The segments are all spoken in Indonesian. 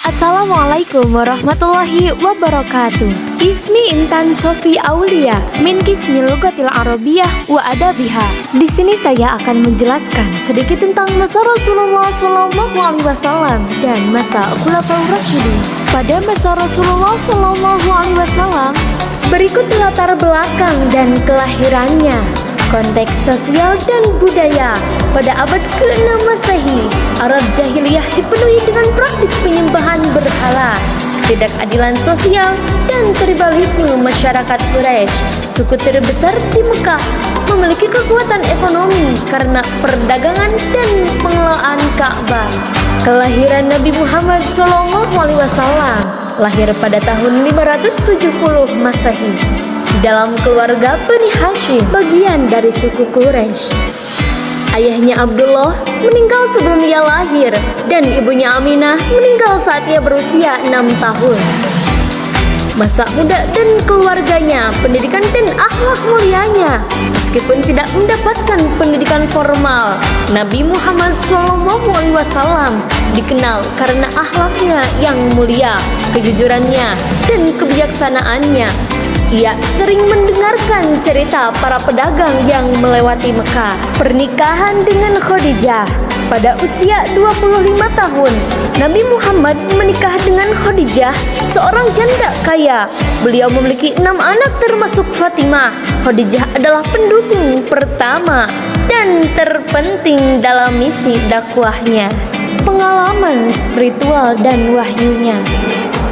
Assalamualaikum warahmatullahi wabarakatuh. Ismi Intan Sofi Aulia min Qismi Lughatil Arabiyyah wa Adabiha. Di sini saya akan menjelaskan sedikit tentang masa Rasulullah SAW dan masa Khulafaur Rasyidin. Pada masa Rasulullah SAW, berikut latar belakang dan kelahirannya, konteks sosial dan budaya. Pada abad ke-6 Masehi, Arab jahiliyah dipenuhi dengan praktik penyembahan berhala, ketidakadilan sosial, dan tribalisme masyarakat Quraisy. Suku terbesar di Mekah memiliki kekuatan ekonomi karena perdagangan dan pengelolaan Ka'bah. Kelahiran Nabi Muhammad SAW lahir pada tahun 570 Masehi di dalam keluarga Bani Hashim, bagian dari suku Quraisy. Ayahnya Abdullah meninggal sebelum ia lahir dan ibunya Aminah meninggal saat ia berusia 6 tahun. Masa muda dan keluarganya, pendidikan dan akhlak mulianya. Meskipun tidak mendapatkan pendidikan formal, Nabi Muhammad SAW dikenal karena akhlaknya yang mulia, kejujurannya, dan kebijaksanaannya. Ia sering mendengarkan cerita para pedagang yang melewati Mekah. Pernikahan dengan Khadijah. Pada usia 25 tahun, Nabi Muhammad menikah dengan Khadijah, seorang janda kaya. Beliau memiliki 6 anak termasuk Fatimah. Khadijah adalah pendukung pertama dan terpenting dalam misi dakwahnya. Pengalaman spiritual dan wahyunya.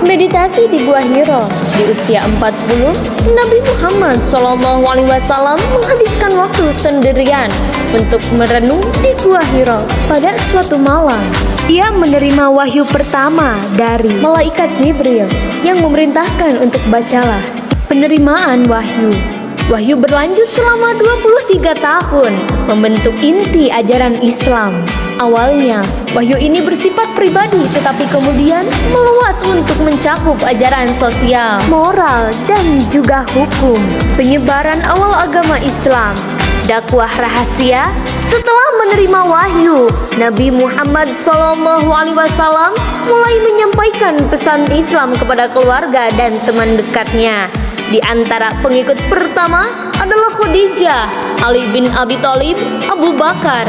Meditasi di Gua Hiro. Di usia 40, Nabi Muhammad SAW menghabiskan waktu sendirian untuk merenung di Gua Hiro. Pada suatu malam, ia menerima wahyu pertama dari malaikat Jibril yang memerintahkan untuk bacalah. Penerimaan wahyu. Wahyu berlanjut selama 23 tahun, membentuk inti ajaran Islam. Awalnya, wahyu ini bersifat pribadi, tetapi kemudian meluas untuk mencakup ajaran sosial, moral, dan juga hukum. Penyebaran awal agama Islam. Dakwah rahasia. Setelah menerima wahyu, Nabi Muhammad SAW mulai menyampaikan pesan Islam kepada keluarga dan teman dekatnya. Di antara pengikut pertama adalah Khadijah, Ali bin Abi Thalib, Abu Bakar,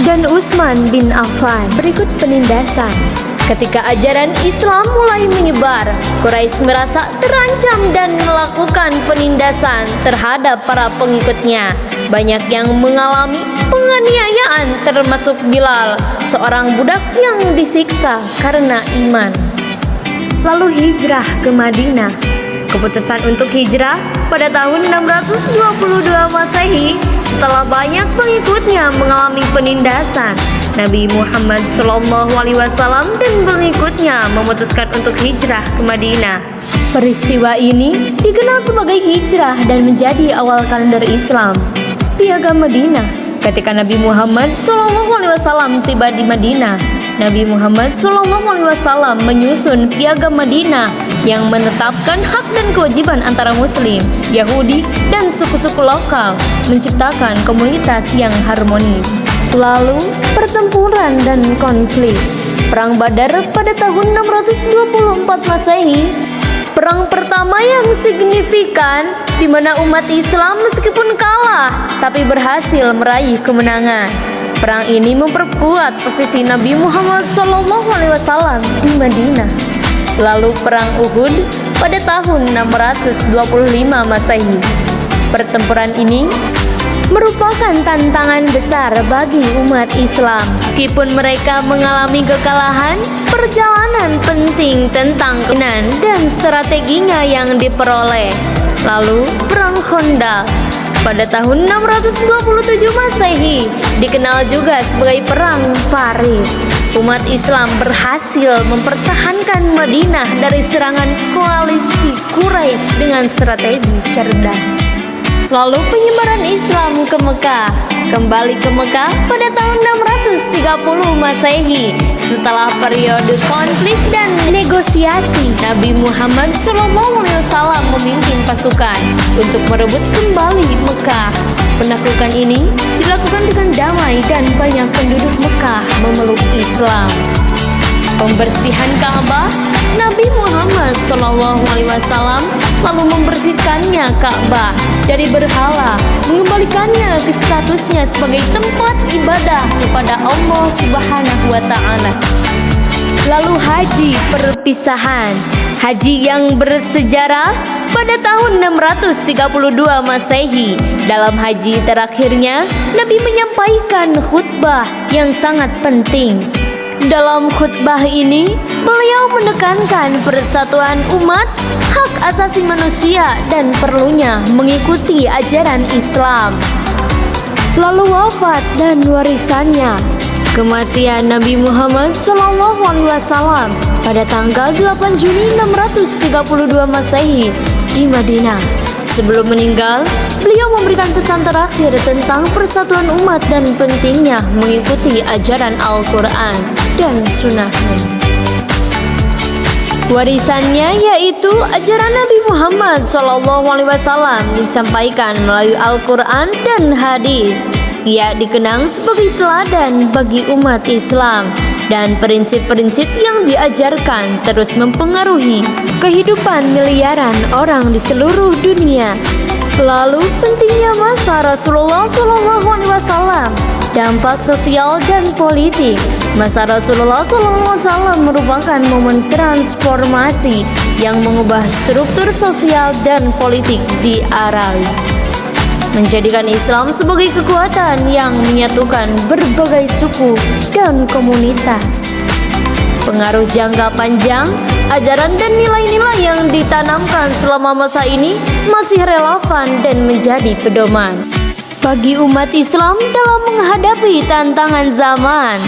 dan Utsman bin Affan. Berikut penindasan. Ketika ajaran Islam mulai menyebar, Quraisy merasa terancam dan melakukan penindasan terhadap para pengikutnya. Banyak yang mengalami penganiayaan, termasuk Bilal, seorang budak yang disiksa karena iman. Lalu hijrah ke Madinah. Keputusan untuk hijrah pada tahun 622 Masehi setelah banyak pengikutnya mengalami penindasan. Nabi Muhammad SAW dan pengikutnya memutuskan untuk hijrah ke Madinah. Peristiwa ini dikenal sebagai hijrah dan menjadi awal kalender Islam. Piagam Madinah. Ketika Nabi Muhammad SAW tiba di Madinah, Nabi Muhammad SAW menyusun Piagam Madinah yang menetapkan hak dan kewajiban antara Muslim, Yahudi, dan suku-suku lokal, menciptakan komunitas yang harmonis. Lalu, pertempuran dan konflik. Perang Badar pada tahun 624 Masehi, perang pertama yang signifikan di mana umat Islam meskipun kalah tapi berhasil meraih kemenangan. Perang ini memperkuat posisi Nabi Muhammad SAW di Madinah. Lalu perang Uhud pada tahun 625 Masehi. Pertempuran ini merupakan tantangan besar bagi umat Islam. Meskipun mereka mengalami kekalahan, perjalanan penting tentang keimanan dan strateginya yang diperoleh. Lalu perang Khandaq pada tahun 627 Masehi, dikenal juga sebagai Perang Farid. Umat Islam berhasil mempertahankan Madinah dari serangan koalisi Quraisy dengan strategi cerdas. Lalu penyebaran Islam ke Mekah. Kembali ke Mekah pada tahun 630 Masehi. Setelah periode konflik dan negosiasi, Nabi Muhammad SAW memimpin pasukan untuk merebut kembali Mekah. Penaklukan ini dilakukan dengan damai dan banyak penduduk Mekah memeluk Islam. Pembersihan Ka'bah, Nabi Muhammad SAW lalu membersihkannya Ka'bah dari berhala, mengembalikannya ke statusnya sebagai tempat ibadah kepada Allah Subhanahu wa Ta'ala. Lalu haji perpisahan, haji yang bersejarah pada tahun 632 Masehi. Dalam haji terakhirnya, Nabi menyampaikan khutbah yang sangat penting. Dalam khutbah ini, beliau menekankan persatuan umat, hak asasi manusia, dan perlunya mengikuti ajaran Islam. Lalu wafat dan warisannya. Kematian Nabi Muhammad SAW pada tanggal 8 Juni 632 Masehi di Madinah. Sebelum meninggal, beliau memberikan pesan terakhir tentang persatuan umat dan pentingnya mengikuti ajaran Al-Quran dan Sunnahnya. Warisannya yaitu ajaran Nabi Muhammad SAW disampaikan melalui Al-Quran dan hadis. Ia dikenang sebagai teladan bagi umat Islam, dan prinsip-prinsip yang diajarkan terus mempengaruhi kehidupan miliaran orang di seluruh dunia. Lalu pentingnya masa Rasulullah SAW, dampak sosial dan politik. Masa Rasulullah SAW merupakan momen transformasi yang mengubah struktur sosial dan politik di Arabi, menjadikan Islam sebagai kekuatan yang menyatukan berbagai suku dan komunitas. Pengaruh jangka panjang, ajaran dan nilai-nilai yang ditanamkan selama masa ini masih relevan dan menjadi pedoman bagi umat Islam dalam menghadapi tantangan zaman.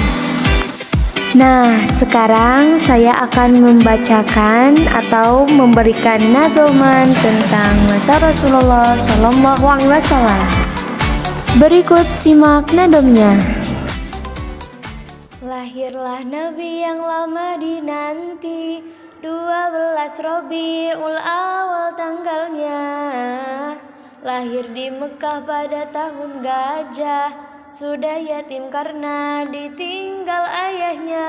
Nah, sekarang saya akan membacakan atau memberikan nadzoman tentang masa Rasulullah SAW. Berikut simak nadomnya. Lahirlah Nabi yang lama dinanti, 12 Rabiul Awal tanggalnya. Lahir di Mekah pada tahun gajah, sudah yatim karena ditinggal ayahnya.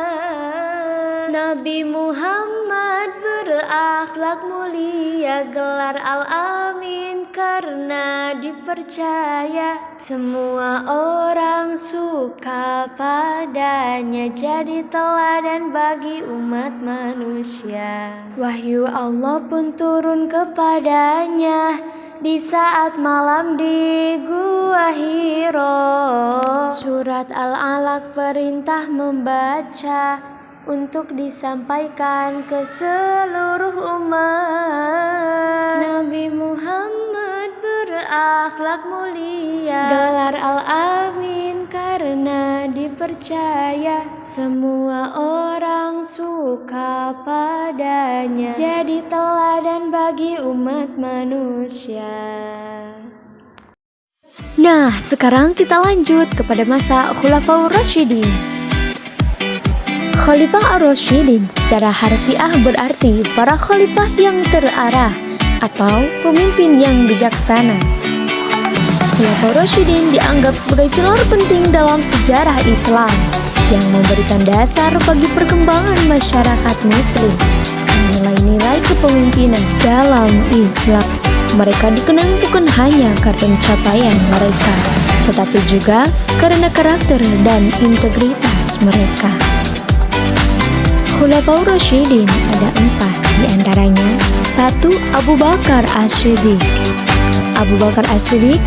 Nabi Muhammad berakhlak mulia, gelar Al-Amin karena dipercaya semua orang suka padanya, jadi teladan bagi umat manusia. Wahyu Allah pun turun kepadanya di saat malam di Gua Hiro. Surat Al-Alaq perintah membaca untuk disampaikan ke seluruh umat. Nabi Muhammad berakhlak mulia, gelar Al-Amin karena dipercaya semua orang suka padanya, jadi teladan bagi umat manusia. Nah, sekarang kita lanjut kepada masa Khulafaur Rasyidin. Khalifah Ar-Rasyidin secara harfiah berarti para khalifah yang terarah atau pemimpin yang bijaksana. Khulafaur Rasyidin dianggap sebagai pilar penting dalam sejarah Islam yang memberikan dasar bagi perkembangan masyarakat muslim dan nilai-nilai kepemimpinan dalam Islam. Mereka dikenang bukan hanya karena pencapaian mereka, tetapi juga karena karakter dan integritas mereka. Khulafaur Rasyidin ada 4, diantaranya 1. Abu Bakar As-Siddiq. Abu Bakar As-Siddiq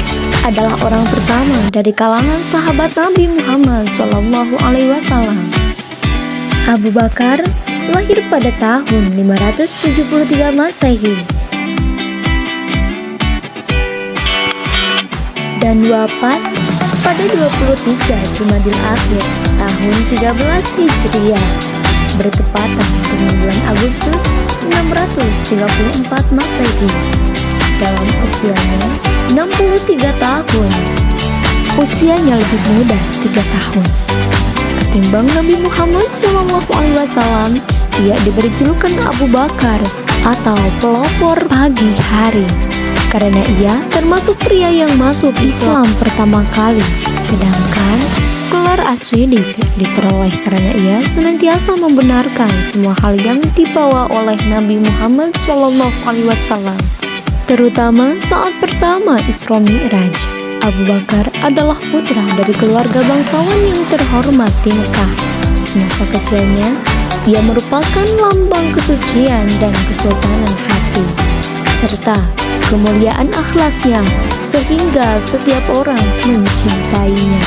adalah orang pertama dari kalangan sahabat Nabi Muhammad SAW. Abu Bakar lahir pada tahun 573 Masehi dan wafat pada 23 Jumadil Akhir tahun 13 Hijriah, bertepatan dengan bulan Agustus 634 Masehi. Dalam usianya 63 tahun, usianya lebih muda 3 tahun ketimbang Nabi Muhammad SAW. Ia diberi julukan Abu Bakar atau pelopor pagi hari karena ia termasuk pria yang masuk Islam pertama kali. Sedangkan Gelar As-Siddiq diperoleh karena ia senantiasa membenarkan semua hal yang dibawa oleh Nabi Muhammad SAW, terutama saat pertama Isra Mi'raj. Abu Bakar adalah putra dari keluarga bangsawan yang terhormat di Mekah. Semasa kecilnya, ia merupakan lambang kesucian dan kesultanan hati, serta kemuliaan akhlaknya sehingga setiap orang mencintainya.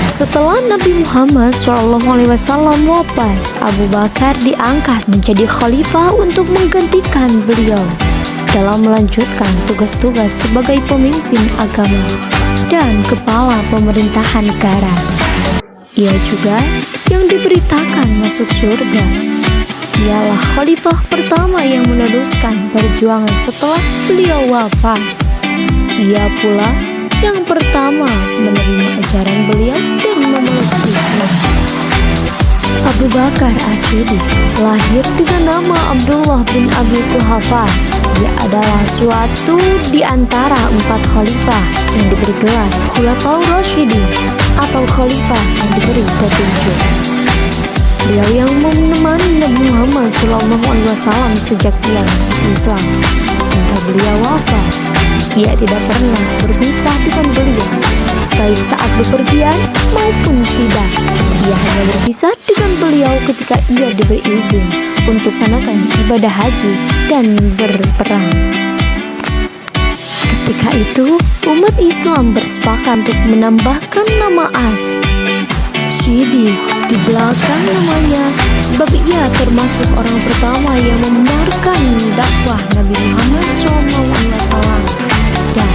Setelah Nabi Muhammad SAW wafat, Abu Bakar diangkat menjadi khalifah untuk menggantikan beliau dalam melanjutkan tugas-tugas sebagai pemimpin agama dan kepala pemerintahan negara. Ia juga yang diberitakan masuk surga. Ialah khalifah pertama yang meneruskan perjuangan setelah beliau wafat. Ia pula yang pertama menerima ajaran beliau dan memeluk Islam. Abu Bakar As-Siddiq lahir dengan nama Abdullah bin Abi Quhafa. Dia adalah suatu di antara 4 khalifah yang diberi gelar Khulafaur Rasyidin atau khalifah yang diberi petunjuk. Beliau yang menemani Nabi Muhammad SAW sejak ia masuk Islam hingga beliau wafat. Ia tidak pernah berpisah dengan beliau, baik saat bepergian maupun tidak. Ia hanya berpisah dengan beliau ketika ia diberi izin untuk melaksanakan ibadah haji dan berperang. Ketika itu, umat Islam bersepakat untuk menambahkan nama As-Siddiq di belakang namanya, sebab ia termasuk orang pertama yang membenarkan dakwah Nabi Muhammad SAW dan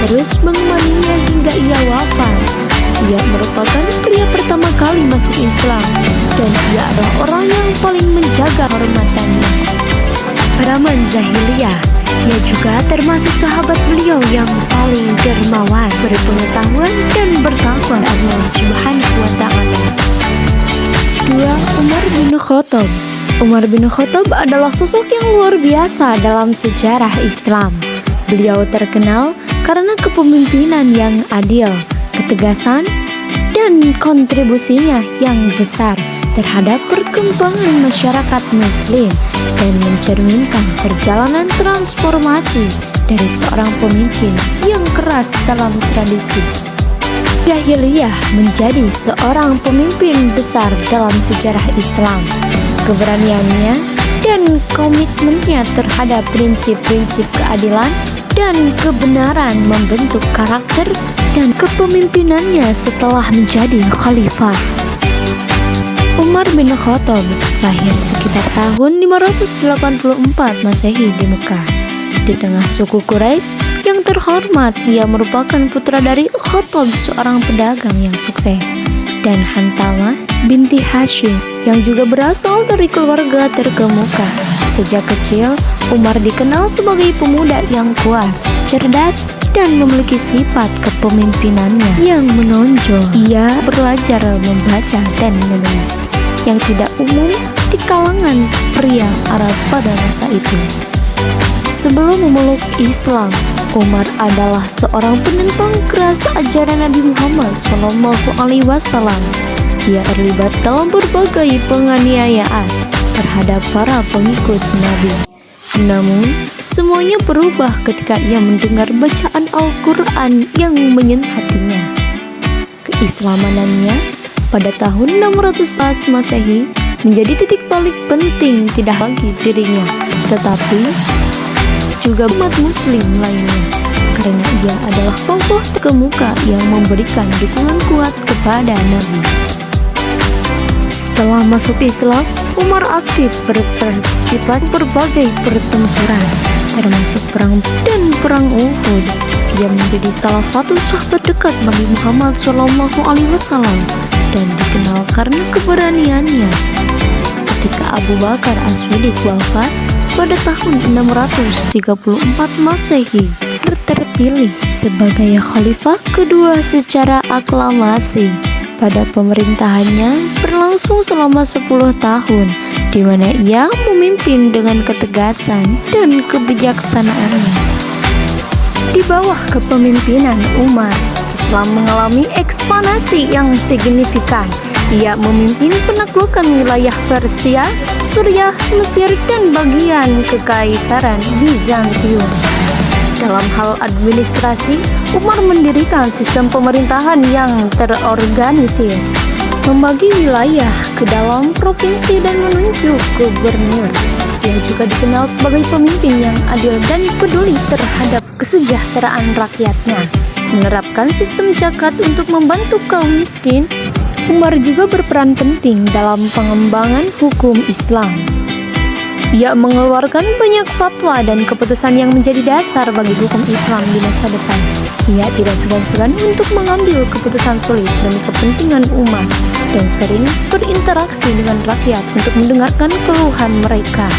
terus mengemaninya hingga ia wafat. Ia merupakan pria pertama kali masuk Islam dan ia adalah orang yang paling menjaga hormatannya. Pada jahiliyah, ia juga termasuk sahabat beliau yang paling dermawan, berpengetahuan dan bertakwa Allah Subhanahu wa Ta'ala. 2. Umar bin Khattab. Umar bin Khattab adalah sosok yang luar biasa dalam sejarah Islam. Beliau terkenal karena kepemimpinan yang adil, ketegasan, dan kontribusinya yang besar terhadap perkembangan masyarakat Muslim dan mencerminkan perjalanan transformasi dari seorang pemimpin yang keras dalam tradisi jahiliyah menjadi seorang pemimpin besar dalam sejarah Islam. Keberaniannya dan komitmennya terhadap prinsip-prinsip keadilan dan kebenaran membentuk karakter dan kepemimpinannya setelah menjadi khalifah. Umar bin Khattab lahir sekitar tahun 584 Masehi di Mekah. Di tengah suku Quraisy yang terhormat, ia merupakan putra dari Khattab, seorang pedagang yang sukses, dan Hantama binti Hashim yang juga berasal dari keluarga terkemuka. Sejak kecil, Umar dikenal sebagai pemuda yang kuat, cerdas, dan memiliki sifat kepemimpinannya yang menonjol. Ia belajar membaca dan menulis yang tidak umum di kalangan pria Arab pada masa itu. Sebelum memeluk Islam, Umar adalah seorang penentang keras ajaran Nabi Muhammad SAW. Ia terlibat dalam berbagai penganiayaan terhadap para pengikut Nabi. Namun, semuanya berubah ketika ia mendengar bacaan Al-Quran yang menyentuh hatinya. Keislamannya pada tahun 600 Masehi menjadi titik balik penting tidak bagi dirinya, tetapi juga umat muslim lainnya, karena ia adalah tokoh terkemuka yang memberikan dukungan kuat kepada Nabi. Setelah masuk Islam, Umar aktif berpartisipasi berbagai pertempuran, termasuk perang dan perang Uhud. Ia menjadi salah satu sahabat dekat Nabi Muhammad SAW dan dikenal karena keberaniannya. Ketika Abu Bakar As-Siddiq wafat pada tahun 634 Masehi, terpilih sebagai khalifah kedua secara aklamasi. Pada pemerintahannya berlangsung selama 10 tahun, di mana ia memimpin dengan ketegasan dan kebijaksanaannya. Di bawah kepemimpinan Umar, Islam mengalami ekspansi yang signifikan. Ia memimpin penaklukan wilayah Persia, Suriah, Mesir, dan bagian Kekaisaran Bizantium. Dalam hal administrasi, Umar mendirikan sistem pemerintahan yang terorganisir, membagi wilayah ke dalam provinsi dan menunjuk gubernur. Ia juga dikenal sebagai pemimpin yang adil dan peduli terhadap kesejahteraan rakyatnya. Menerapkan sistem zakat untuk membantu kaum miskin, Umar juga berperan penting dalam pengembangan hukum Islam. Ia mengeluarkan banyak fatwa dan keputusan yang menjadi dasar bagi hukum Islam di masa depan. Ia tidak segan-segan untuk mengambil keputusan sulit demi kepentingan umat dan sering berinteraksi dengan rakyat untuk mendengarkan keluhan mereka.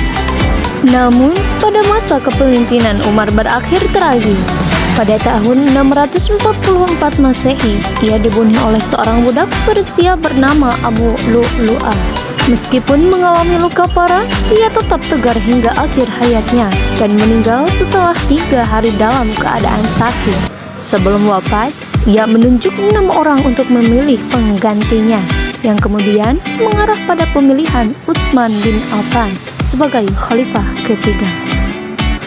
Namun, pada masa kepemimpinan Umar berakhir tragis. Pada tahun 644 Masehi, ia dibunuh oleh seorang budak Persia bernama Abu Lu'lu'ah. Meskipun mengalami luka parah, ia tetap tegar hingga akhir hayatnya dan meninggal setelah 3 hari dalam keadaan sakit. Sebelum wafat, ia menunjuk 6 orang untuk memilih penggantinya, yang kemudian mengarah pada pemilihan Utsman bin Affan sebagai khalifah ketiga.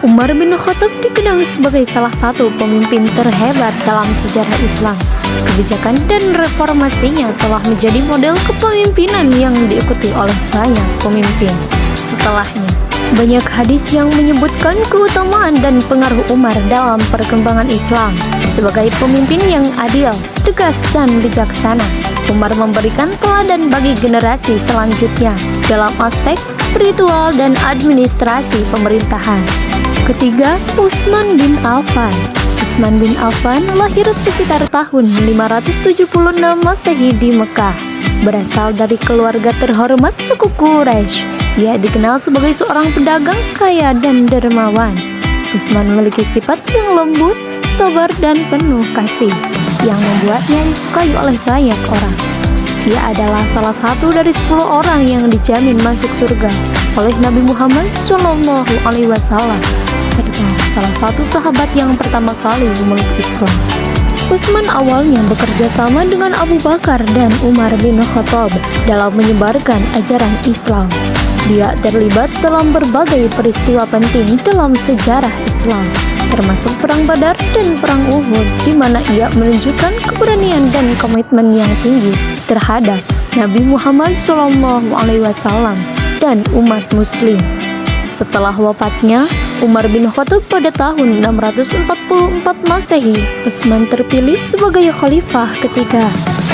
Umar bin Khattab dikenal sebagai salah satu pemimpin terhebat dalam sejarah Islam. Kebijakan dan reformasinya telah menjadi model kepemimpinan yang diikuti oleh banyak pemimpin setelahnya. Banyak hadis yang menyebutkan keutamaan dan pengaruh Umar dalam perkembangan Islam. Sebagai pemimpin yang adil, tegas, dan bijaksana, Umar memberikan teladan bagi generasi selanjutnya dalam aspek spiritual dan administrasi pemerintahan. Ketiga, Utsman bin Affan. Utsman bin Affan lahir sekitar tahun 576 Masehi di Mekah. Berasal dari keluarga terhormat suku Quraisy. Ia dikenal sebagai seorang pedagang kaya dan dermawan. Utsman memiliki sifat yang lembut, sabar, dan penuh kasih, yang membuatnya disukai oleh banyak orang. Ia adalah salah satu dari 10 orang yang dijamin masuk surga oleh Nabi Muhammad SAW, serta salah satu sahabat yang pertama kali memeluk Islam. Utsman awalnya bekerja sama dengan Abu Bakar dan Umar bin Khattab dalam menyebarkan ajaran Islam. Dia terlibat dalam berbagai peristiwa penting dalam sejarah Islam, termasuk Perang Badar dan Perang Uhud, di mana ia menunjukkan keberanian dan komitmen yang tinggi terhadap Nabi Muhammad SAW dan umat Muslim. Setelah wafatnya Umar bin Khattab pada tahun 644 Masehi, Utsman terpilih sebagai khalifah ketiga.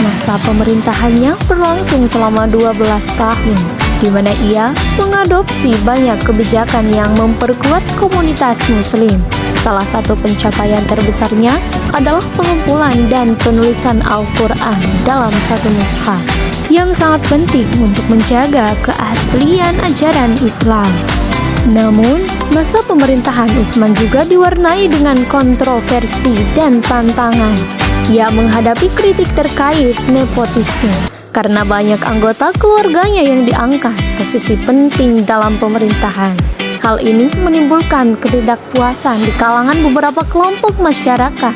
Masa pemerintahannya berlangsung selama 12 tahun, di mana ia mengadopsi banyak kebijakan yang memperkuat komunitas Muslim. Salah satu pencapaian terbesarnya adalah pengumpulan dan penulisan Al-Quran dalam satu mushaf, yang sangat penting untuk menjaga keaslian ajaran Islam. Namun, masa pemerintahan Utsman juga diwarnai dengan kontroversi dan tantangan. Ia menghadapi kritik terkait nepotisme karena banyak anggota keluarganya yang diangkat posisi penting dalam pemerintahan. Hal ini menimbulkan ketidakpuasan di kalangan beberapa kelompok masyarakat.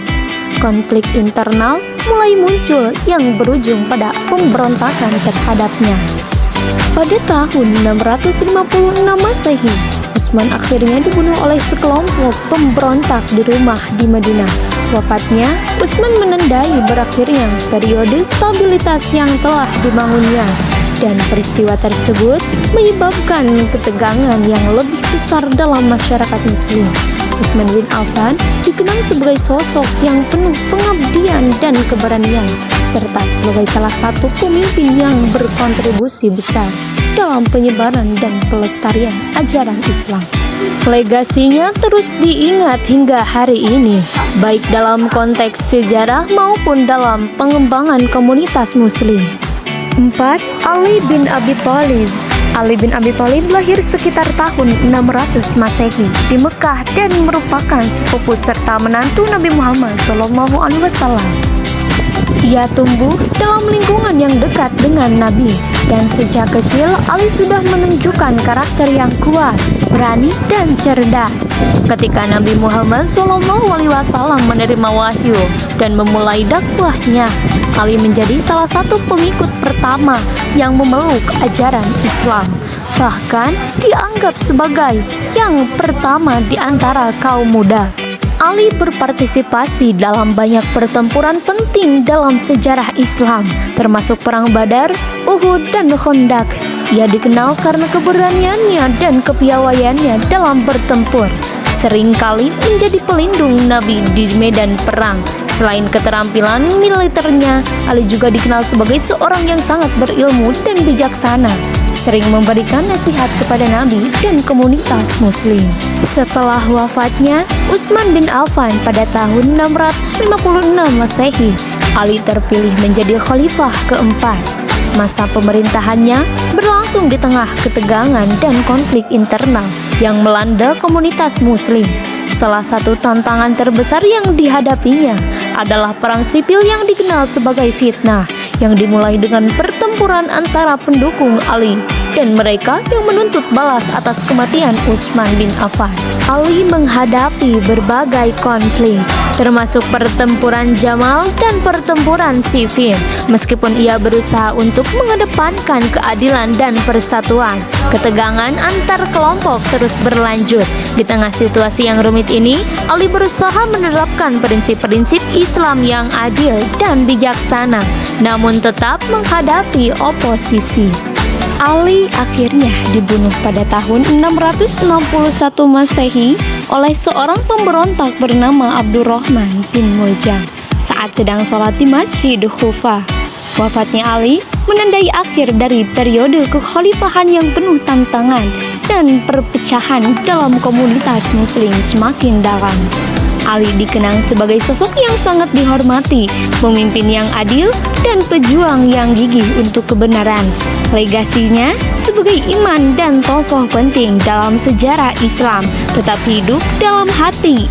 Konflik internal mulai muncul yang berujung pada pemberontakan terhadapnya. Pada tahun 656 Masehi, Utsman akhirnya dibunuh oleh sekelompok pemberontak di rumah di Madinah. Wafatnya, Utsman menandai berakhirnya periode stabilitas yang telah dibangunnya, dan peristiwa tersebut menyebabkan ketegangan yang lebih besar dalam masyarakat Muslim. Utsman bin Affan dikenal sebagai sosok yang penuh pengabdian dan keberanian, serta sebagai salah satu pemimpin yang berkontribusi besar dalam penyebaran dan pelestarian ajaran Islam. Legasinya terus diingat hingga hari ini, baik dalam konteks sejarah maupun dalam pengembangan komunitas Muslim. 4. Ali bin Abi Thalib. Ali bin Abi Thalib lahir sekitar tahun 600 Masehi di Mekah dan merupakan sepupu serta menantu Nabi Muhammad SAW. Ia tumbuh dalam lingkungan yang dekat dengan Nabi, dan sejak kecil Ali sudah menunjukkan karakter yang kuat, berani, dan cerdas. Ketika Nabi Muhammad SAW menerima wahyu dan memulai dakwahnya, Ali menjadi salah satu pengikut pertama yang memeluk ajaran Islam. Bahkan dianggap sebagai yang pertama di antara kaum muda. Ali berpartisipasi dalam banyak pertempuran penting dalam sejarah Islam, termasuk Perang Badar, Uhud, dan Khandaq. Ia dikenal karena keberaniannya dan kepiawaiannya dalam bertempur, seringkali menjadi pelindung Nabi di medan perang. Selain keterampilan militernya, Ali juga dikenal sebagai seorang yang sangat berilmu dan bijaksana, sering memberikan nasihat kepada Nabi dan komunitas muslim. Setelah wafatnya Utsman bin Affan pada tahun 656 Masehi, Ali terpilih menjadi khalifah keempat. Masa pemerintahannya berlangsung di tengah ketegangan dan konflik internal yang melanda komunitas muslim. Salah satu tantangan terbesar yang dihadapinya adalah perang sipil yang dikenal sebagai fitnah, yang dimulai dengan pertempuran antara pendukung Ali dan mereka yang menuntut balas atas kematian Utsman bin Affan. Ali menghadapi berbagai konflik, termasuk pertempuran Jamal dan pertempuran Siffin. Meskipun ia berusaha untuk mengedepankan keadilan dan persatuan, ketegangan antar kelompok terus berlanjut. Di tengah situasi yang rumit ini, Ali berusaha menerapkan prinsip-prinsip Islam yang adil dan bijaksana, namun tetap menghadapi oposisi. Ali akhirnya dibunuh pada tahun 661 Masehi oleh seorang pemberontak bernama Abdurrahman bin Muljam saat sedang sholat di Masjid Kufah. Wafatnya Ali menandai akhir dari periode kekhalifahan yang penuh tantangan dan perpecahan dalam komunitas muslim semakin dalam. Ali dikenang sebagai sosok yang sangat dihormati, pemimpin yang adil, dan pejuang yang gigih untuk kebenaran. Legasinya sebagai imam dan tokoh penting dalam sejarah Islam tetap hidup dalam hati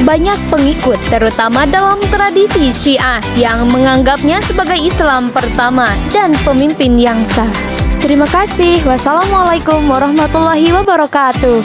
banyak pengikut, terutama dalam tradisi Syiah yang menganggapnya sebagai Islam pertama dan pemimpin yang sah. Terima kasih. Wassalamualaikum warahmatullahi wabarakatuh.